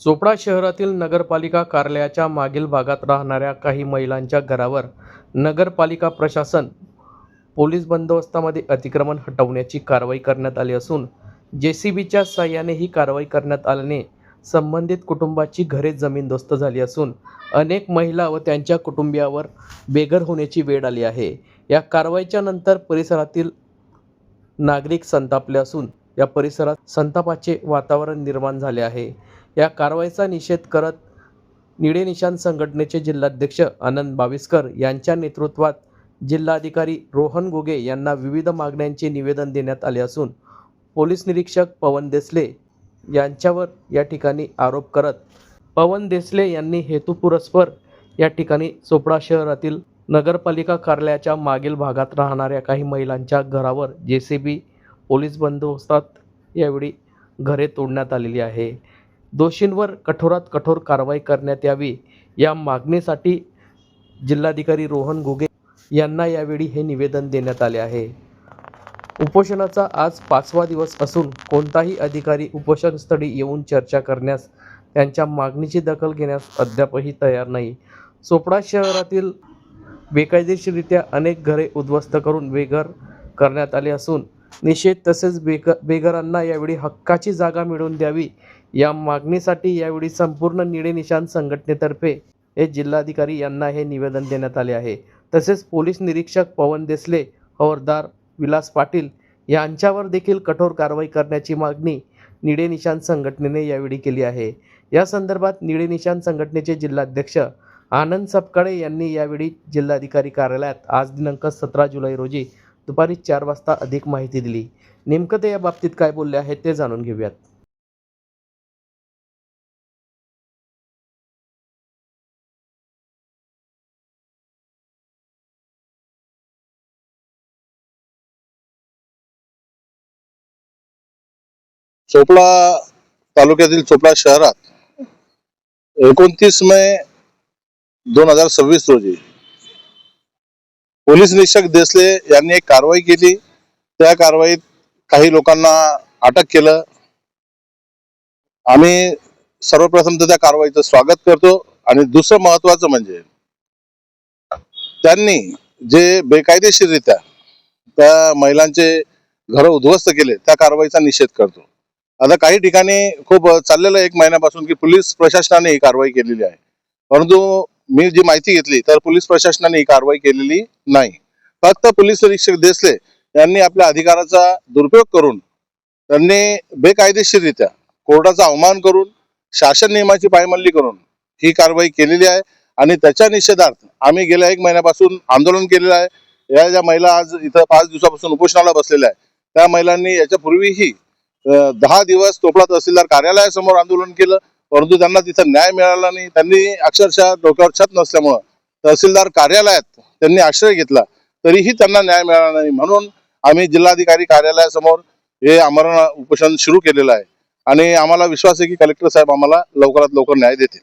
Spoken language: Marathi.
चोपडा शहरातील नगरपालिका कार्यालयाच्या मागील भागात राहणाऱ्या काही महिलांच्या घरावर नगरपालिका प्रशासन पोलीस बंदोबस्तामध्ये अतिक्रमण हटवण्याची कारवाई करण्यात आली असून JCBच्या साहाय्याने ही कारवाई करण्यात आल्याने संबंधित कुटुंबाची घरे जमीनदोस्त झाली असून अनेक महिला व त्यांच्या कुटुंबियावर बेघर होण्याची वेळ आली आहे। या कारवाईच्या नंतर परिसरातील नागरिक संतापले असून या परिसरात संतापाचे वातावरण निर्माण झाले आहे। या कारवाईचा निषेध करत निळे निशाण संघटनेचे जिल्हाध्यक्ष आनंद बाविस्कर यांच्या नेतृत्वात जिल्हाधिकारी रोहन घुगे यांना विविध मागण्यांचे निवेदन देण्यात आले असून पोलीस निरीक्षक पवन देसले यांच्यावर या ठिकाणी आरोप करत पवन देसले यांनी हेतुपुरस्पर या ठिकाणी चोपडा शहरातील नगरपालिका कार्यालयाच्या मागील भागात राहणाऱ्या काही महिलांच्या घरावर JCB पोलीस बंदोबस्तात यावेळी घरे तोडण्यात आलेली आहे। दोषींवर कठोरात कठोर कारवाई करण्यात यावी या मागणीसाठी जिल्हाधिकारी रोहन घुगे यांना यावेळी हे निवेदन देण्यात आले आहे। उपोषणाचा आज 5वा दिवस असून कोणताही अधिकारी उपोषणस्थळी येऊन चर्चा करण्यास त्यांच्या मागणीची दखल घेण्यास अद्यापही तयार नाही। चोपडा शहरातील बेकायदेशीररित्या अनेक घरे उद्ध्वस्त करून बेघर करण्यात आले असून निषेध तसेच बेघरांना यावेळी हक्काची जागा मिळवून द्यावी या मागणीसाठी यावेळी संपूर्ण निळे निशाण संघटनेतर्फे हे जिल्हाधिकारी यांना हे निवेदन देण्यात आले आहे। तसेच पोलीस निरीक्षक पवन देसले, हवालदार विलास पाटील यांच्यावर देखील कठोर कारवाई करण्याची मागणी निळे निशाण संघटनेने यावेळी केली आहे। या संदर्भात निळे निशाण संघटनेचे जिल्हाध्यक्ष आनंद सपकाळे यांनी यावेळी जिल्हाधिकारी कार्यालयात आज दिनांक 17 जुलै रोजी दुपारी 4 वाजता अधिक माहिती दिली। नेमकं ते या बाबतीत काय बोलले आहेत ते जाणून घेऊयात। चोपडा तालुक्यातील चोपडा शहरात 29 मे 2026 रोजी पोलीस निरीक्षक देसले यांनी एक कारवाई केली। त्या कारवाईत काही लोकांना अटक केलं। आम्ही सर्वप्रथम त्या कारवाईचं स्वागत करतो आणि दुसरं महत्वाचं म्हणजे त्यांनी जे बेकायदेशीररित्या त्या महिलांचे घर उद्ध्वस्त केले त्या कारवाईचा निषेध करतो। आता काही ठिकाणी खूप चाललेलं 1 महिन्यापासून की पोलीस प्रशासनाने ही कारवाई केलेली आहे, परंतु मी जी माहिती घेतली तर पोलीस प्रशासनाने ही कारवाई केलेली नाही। फक्त पोलीस निरीक्षक देसले यांनी आपल्या अधिकाराचा दुरुपयोग करून त्यांनी बेकायदेशीररित्या कोर्टाचा अवमान करून शासन नियमाची पायमल्ली करून ही कारवाई केलेली आहे आणि त्याच्या निषेधार्थ आम्ही गेल्या 1 महिन्यापासून आंदोलन केलेलं आहे। या ज्या महिला आज इथं 5 दिवसापासून उपोषणाला बसलेल्या आहेत त्या महिलांनी याच्यापूर्वीही 10 दिवस चोपडा तहसीलदार कार्यालयासमोर आंदोलन केलं, परंतु त्यांना तिथं न्याय मिळाला नाही। त्यांनी अक्षरशः डोक्यावर छत नसल्यामुळं तहसीलदार कार्यालयात त्यांनी आश्रय घेतला तरीही त्यांना न्याय मिळाला नाही। म्हणून आम्ही जिल्हाधिकारी कार्यालयासमोर हे आमरण उपोषण सुरू केलेलं आहे आणि आम्हाला विश्वास आहे की कलेक्टर साहेब आम्हाला लवकरात लवकर न्याय देतील।